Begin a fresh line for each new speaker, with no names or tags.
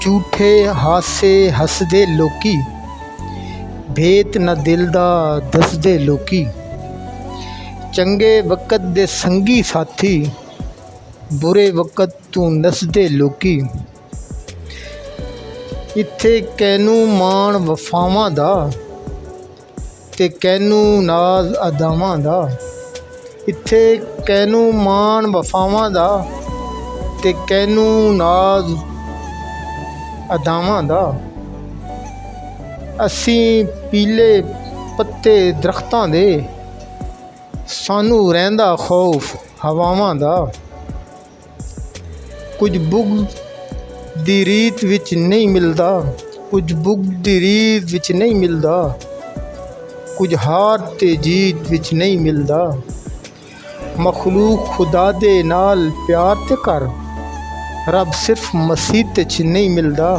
झूठे हासे हसदे लोकी, भेत न दिल दा दसदे लोकी। चंगे वक़्त दे संगी साथी, बुरे वक़्त तू नसदे लोकी। इत्थे कैनू माण वफावां दा ते कैनू नाज अदावां दा। इत्थे कैनू माण वफावां दा ते कैनू नाज अदावां दा। असीं पीले पत्ते दरख्तां दे, सानू रहिंदा खौफ हवावां दा। कुछ बुग़्ज़ दी रीत विच नहीं मिलदा, कुछ बुग़्ज़ दी रीत विच नहीं मिलदा, कुछ हार ते जीत विच नहीं मिलदा। मखलूक खुदा दे नाल प्यार ते कर, रब सिर्फ मसीह ते च नहीं मिलदा।